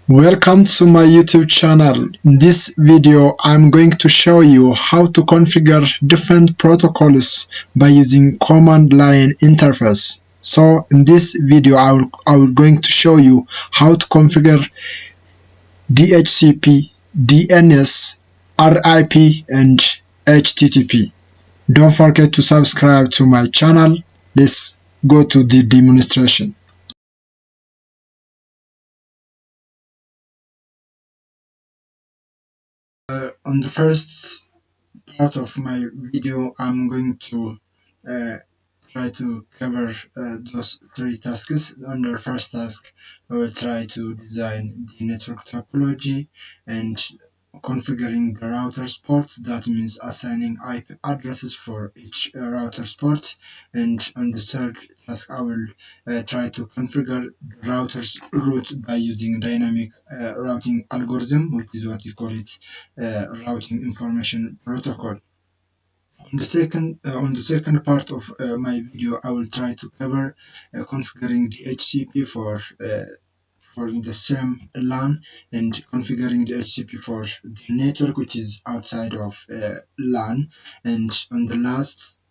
Welcome to my YouTube channel. In this video, I'm going to show you how to configure different protocols by using command line interface. So in this video, I will going to show you how to configure DHCP, DNS, RIP, and HTTP. Don't forget to subscribe to my channel. Let's go to the demonstration. On the first part of my video, I'm going to uh, try to cover those three tasks. Under first task, I will try to design the network topology and configuring the router port. That means assigning IP addresses for each router port. And on the third task, I will try to configure the router's route by using dynamic routing algorithm, which is what we call it, routing information protocol. On the second part of my video, I will try to cover configuring the DHCP for the same LAN and configuring the DHCP for the network which is outside of LAN. And on the last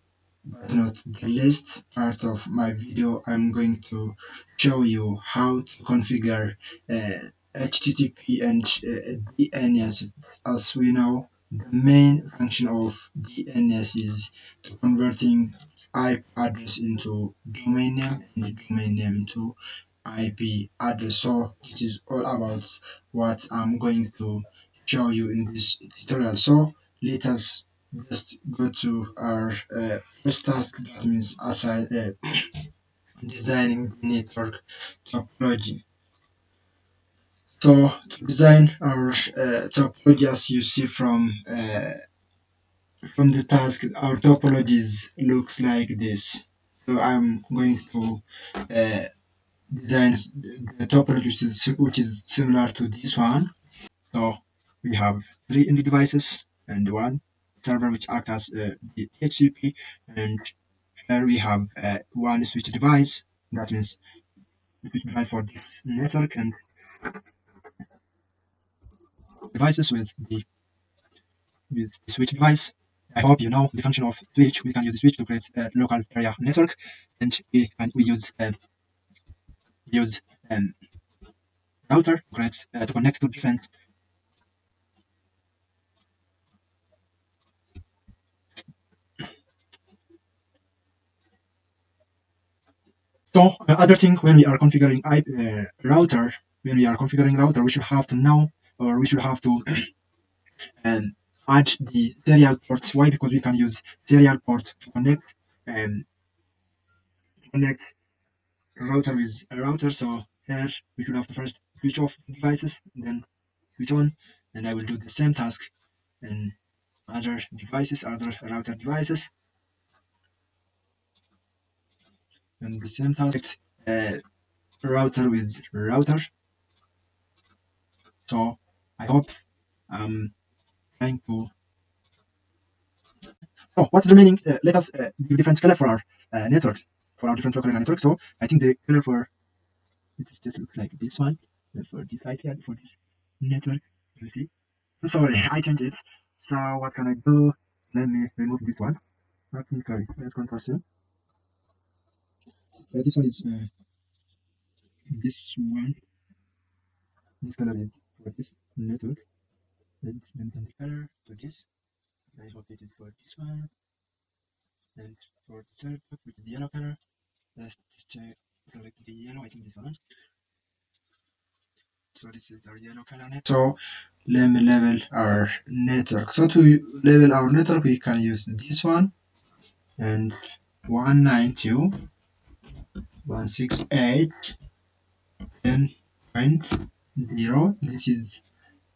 but not the least part of my video, I'm going to show you how to configure HTTP and DNS. As we know, the main function of DNS is to converting IP address into domain name and domain name into IP address. So it is all about what I'm going to show you in this tutorial. So let us just go to our first task, that means assign, designing the network topology. So to design our topology, as you see from the task, our topologies looks like this. So I'm going to design the topology which is similar to this one. So we have three ND devices and one server which acts as the DHCP, and here we have one switch device. That means the switch device for this network and devices with the switch device. I hope you know the function of switch. We can use the switch to create a local area network, and we use router to connect to different. So other thing, when we are configuring router, we should have to know, or we should have to um, add the serial ports. Why? Because we can use serial port to connect router with a router. So here we should have to first switch off the devices, then switch on, and I will do the same task in other devices, other router devices, and the same task router with router. So I hope I'm trying to. Oh, what's remaining? Let us give different color for our networks, for our different local networks. So I think the color for it just looks like this one for this IP and for this network. You see? I'm sorry, I changed it. So what can I do? Let me remove this one. Okay, let's go and pursue. This one is this one. This color is for this network, and then the color for this. I hope it is for this one, and for the third with the yellow color. Let's check select the yellow. I think this one. So this is our yellow color net. So let me level our network. So to level our network, we can use this one and 192.168.10.0. This is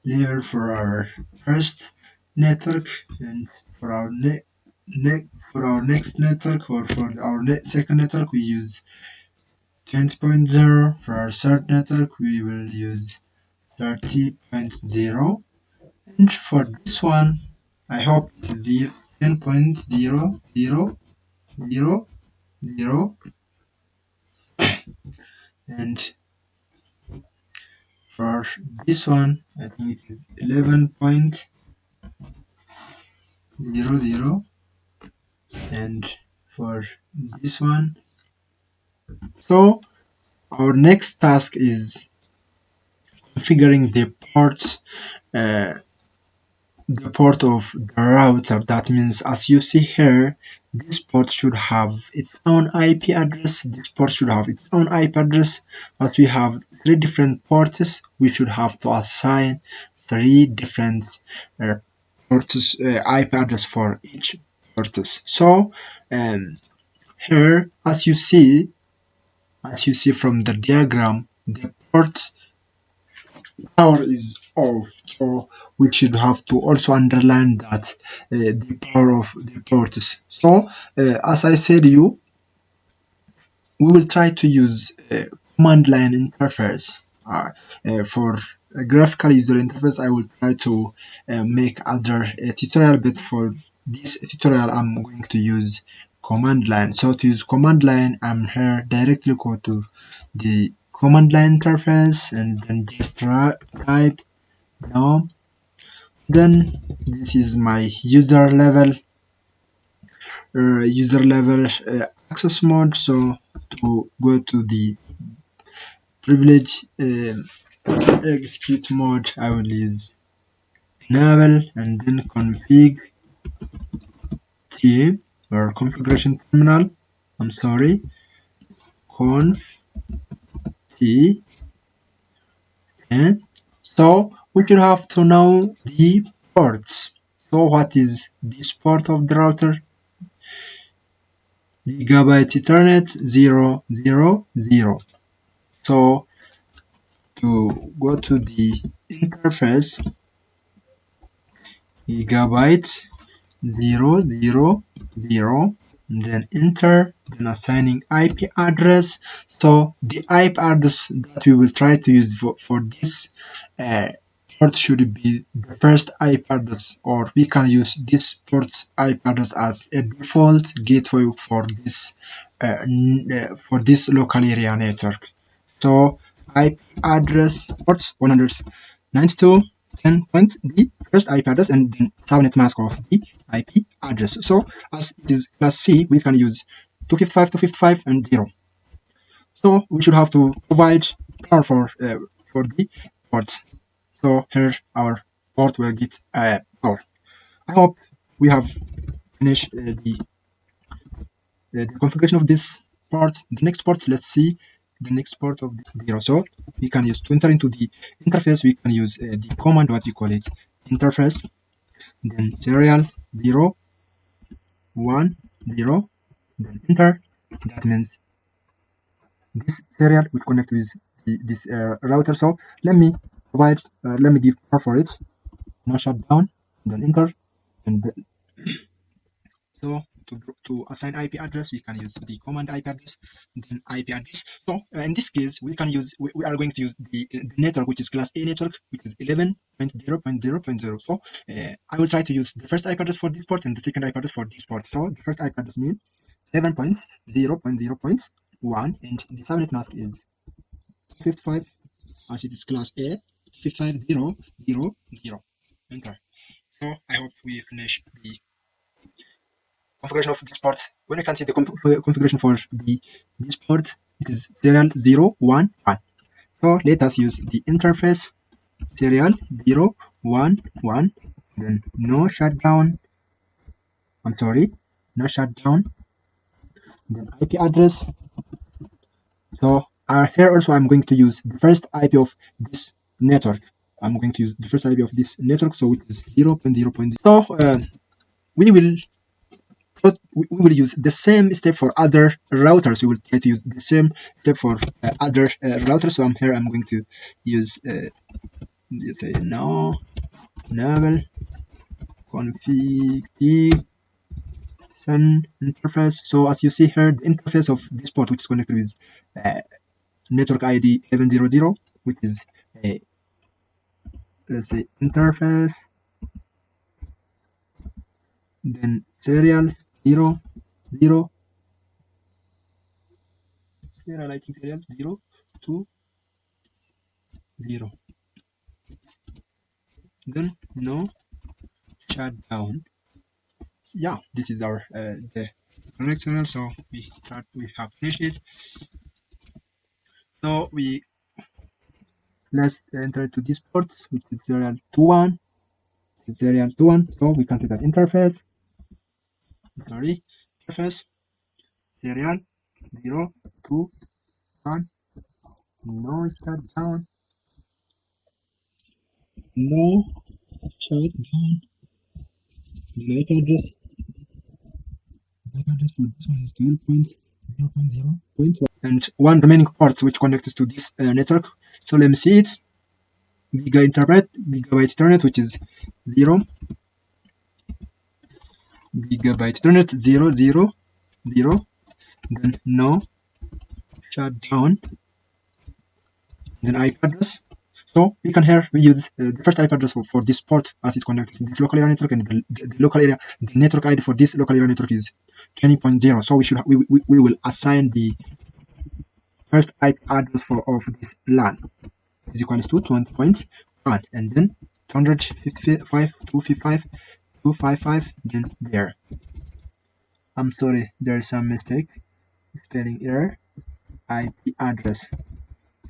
level for our first network, and for our next network, or for our second network, we use 20.0. For our third network, we will use 30.0. And for this one, I hope it is 10.0.0.0.0. And For this one, I think it is 11.00, and for this one. So our next task is configuring the port of the router. That means, as you see here, this port should have its own IP address, this port should have its own IP address, but we have three different ports. We should have to assign three different IP address for each port. So here, as you see from the diagram, the port power is off, so we should have to also underline that the power of the ports. So as I said, we will try to use command line interface for a graphical user interface. I will try to make other tutorial, but for this tutorial I'm going to use command line. So to use command line, I'm here directly go to the command line interface and then just type now. Then this is my user level access mode. So to go to the privilege execute mode, I will use enable and then config t or configuration terminal. I'm sorry, conf t. So we should have to know the ports. So what is this port of the router? Gigabyte Ethernet 000. So to go to the interface, gigabyte 000, and then enter, then assigning IP address. So the IP address that we will try to use for this port should be the first IP address, or we can use this port's IP address as a default gateway for this local area network. So IP address ports 192.10. The first IP address and then subnet mask of the IP address. So as it is class C, we can use 255, 255, and 0. So we should have to provide power for the ports. So here our port will get power. I hope we have finished the configuration of this part. The next port, let's see the next port of the 0. So we can use to enter into the interface, we can use the command, what we call it, interface, then serial 0 1 0, then enter. That means this serial will connect with this router. So let me give power for it. Now shut down, then enter, and so to assign IP address, we can use the command IP address, then IP address. So in this case, we are going to use the network, which is class A network, which is 11.0.0.0. So I will try to use the first IP address for this port and the second IP address for this port. So the first IP address means 11.0.0.1, and the subnet mask is 55, as it is class A, 55000. Enter. So I hope we finish the configuration of this port. When you can see the configuration for this port, it is serial 011. So let us use the interface serial 011, then no shutdown. I'm sorry, no shutdown. Then IP address. So here also I'm going to use the first IP of this network. I'm going to use the first IP of this network, so it is 0.0. So we will use the same step for other routers. We will try to use the same step for other routers. So here I'm going to use let's say no enable configuration interface. So as you see here, the interface of this port, which is connected with network ID 1100, which is a, let's say, interface, then serial 0 0, serial, I think serial 0 2 0. Then no shutdown. Yeah, this is our the correct signal. So we have finished it. So let's enter to this port, which is serial 21. Serial 21. So we can see that interface. Sorry, interface serial 0, 2, 1. No shutdown. No shutdown. The IP address. The IP address for this one is 12.0.0.1. And one remaining port which connects to this network. So let me see it. Gigabyte Ethernet, which is 0. Gigabyte Ethernet 0, 0, 0. Then no shutdown. Then IP address. So we can here we use the first IP address for this port as it connects to this local area network, and the local area, the network ID for this local area network is 20.0. So we will assign the first IP address of this LAN is equals to 20.1, and then 255, 255, 255, then there. I'm sorry, there's some mistake, spelling error, IP address.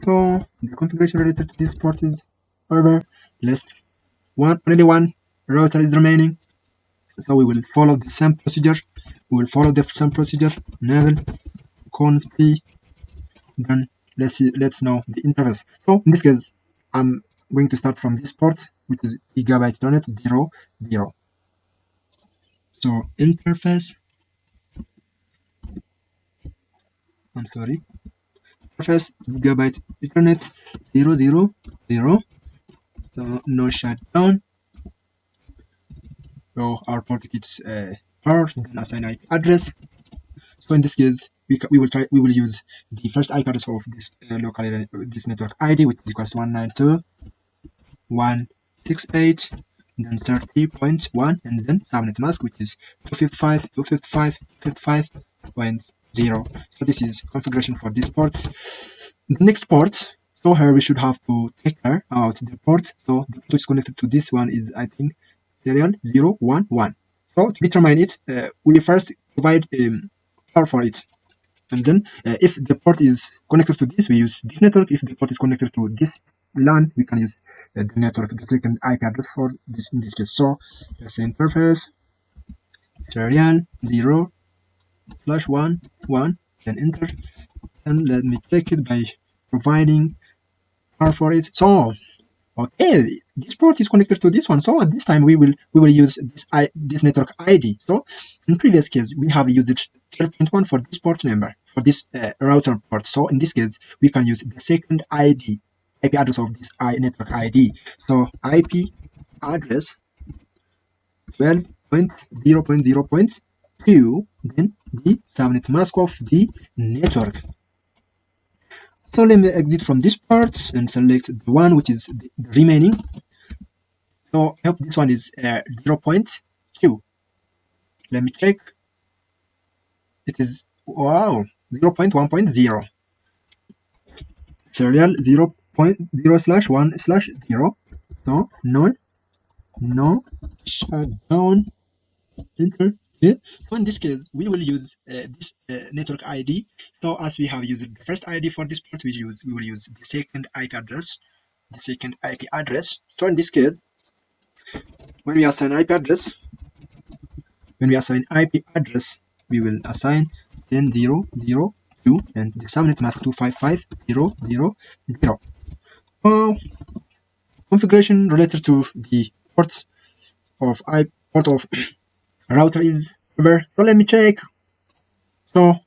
So the configuration related to this port is over. Only one router is remaining, so we will follow the same procedure. Enable config. Then let's know the interface. So in this case, I'm going to start from this port, which is Gigabyte Ethernet 0, 0. So interface. I'm sorry. Interface Gigabyte Ethernet 0, 0, 0. So no shutdown. So our port is powered, then assign IP address. So in this case, we will use the first IP address of this local area, this network ID, which is equals to 192.168, then 30.1, and then subnet mask, which is 255, 255, 255.0. So this is configuration for this port. The next port. So here we should have to take care about the port. So the port is connected to this one is, I think, serial 011. So to determine it, we first provide power for it, and then if the port is connected to this, we use this network. If the port is connected to this LAN, we can use the network, the second IP address for this in this case. So let's say interface serial 0/1, then enter, and let me check it by providing power for it. So okay, this port is connected to this one. So at this time we will use this network ID. So in previous case we have used 12.1 for this port number, for this router port. So in this case we can use the second IP address of this network ID. So IP address 12.0.0.2, then the subnet mask of the network. So let me exit from this part and select the one which is the remaining. So I hope this one is 0.2. Let me check. It is, wow, 0.1.0. Serial 0.0/1/0. So no shutdown. Enter. Okay. So in this case, we will use this network ID. So as we have used the first ID for this port, we will use the second IP address. So in this case, when we assign IP address, we will assign 10.0.0.2 and the subnet mask 255.0.0.0. Configuration related to the port of router is over. So let me check. So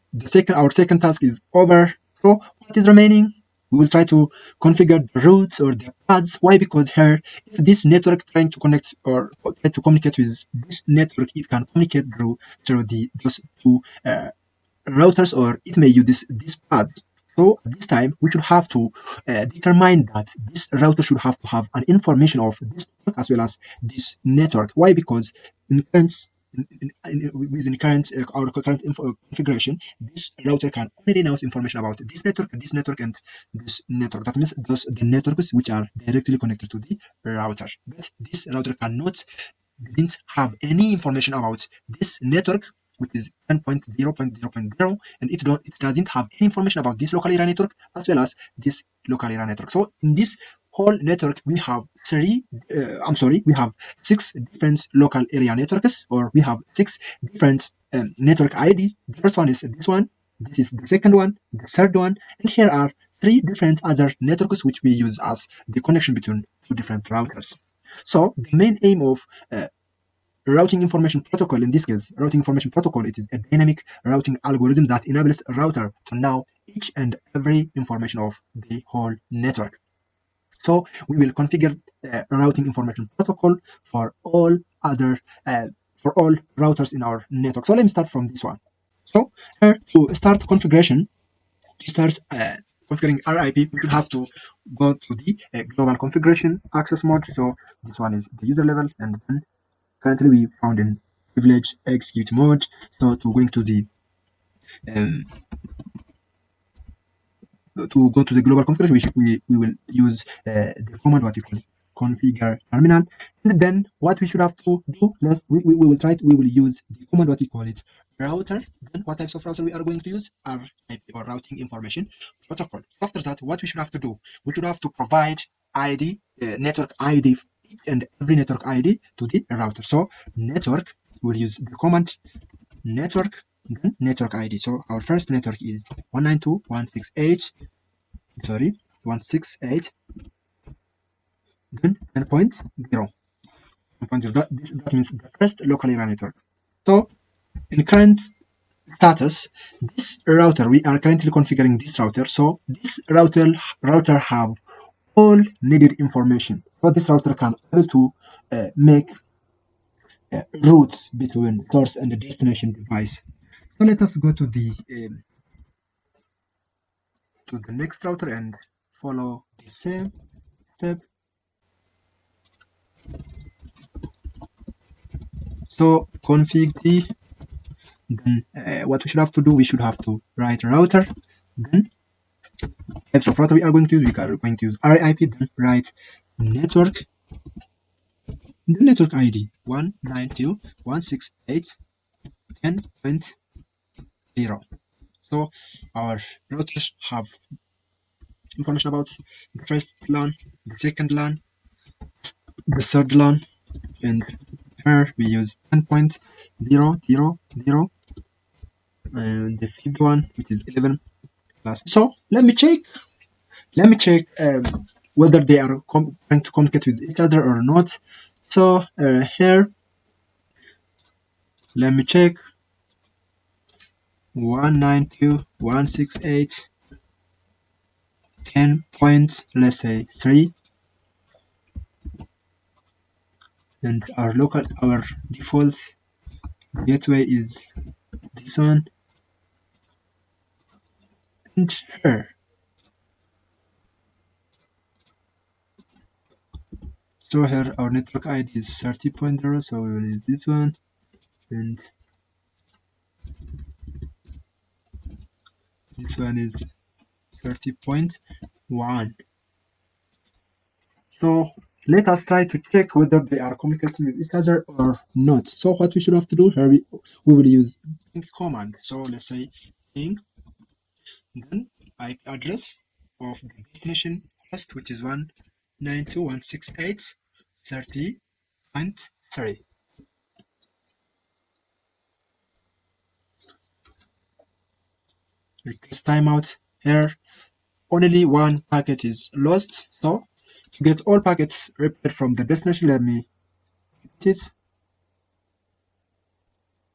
our second task is over. So what is remaining? We will try to configure the routes or the paths. Why? Because here, if this network trying to connect or try to communicate with this network, it can communicate through those two routers, or it may use this path. So at this time, we should have to determine that this router should have to have an information of this network as well as this network. Why? Because in current within current our current configuration, this router can only announce information about this network, and this network. That means those the networks which are directly connected to the router. But this router didn't have any information about this network, which is 10.0.0.0, and it doesn't have any information about this local area network as well as this local area network. So in this whole network, we have we have 6 different local area networks, or we have 6 different network ID. The first one is this one, this is the second one, the third one, and here are 3 different other networks which we use as the connection between 2 different routers. So the main aim of routing information protocol, in this case, routing information protocol, it is a dynamic routing algorithm that enables a router to know each and every information of the whole network. So we will configure routing information protocol for all routers in our network. So let me start from this one. So here to start configuration, to start configuring RIP, we will have to go to the global configuration access mode. So this one is the user level, and then currently we found in privilege execute mode. So to going to the to go to the global configuration, we will use the command what you call configure terminal, and then what we should have to do, we will use the command what we call it router. Then what types of router we are going to use are IP, or routing information protocol. After that, what we should have to do, we should have to provide ID, network ID, and every network ID to the router. So network, we'll use the command network, then network ID. So our first network is 192.168, then 10.0. That means the first local area network. So in current status, this router, we are currently configuring this router. So this router have all needed information. So this router can able to make routes between source and the destination device. So let us go to the next router and follow the same step. So config the, then what we should have to do, we should have to write router, then types of router we are going to use, we are going to use RIP, then write network, the network ID 192.168.10.0. So our routers have information about the first LAN, the second LAN, the third LAN, and here we use 10.0.0.0, and the fifth one, which is 11 plus. So let me check whether they are trying to communicate with each other or not. So here, let me check 192.168 10 points, let's say 3, and our default gateway is this one, and here. So here our network ID is 30.0, so we will use this one, and this one is 30.1. So let us try to check whether they are communicating with each other or not. So what we should have to do here, we will use ping command. So let's say ping, then IP address of the destination host, which is 192.168.30.3. Request timeout. Here only one packet is lost, so to get all packets repaired from the destination, let me hit it.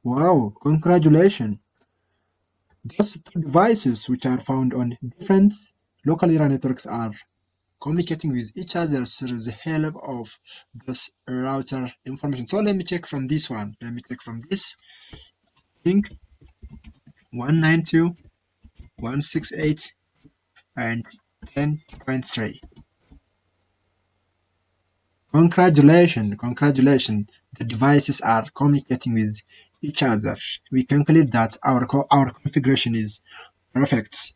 Wow, congratulations! Those two devices which are found on different local area networks are communicating with each other through the help of this router information. So let me check from this one. Let me check from this ping 192.168 and 10.3. Congratulations, the devices are communicating with each other. We conclude that our configuration is perfect.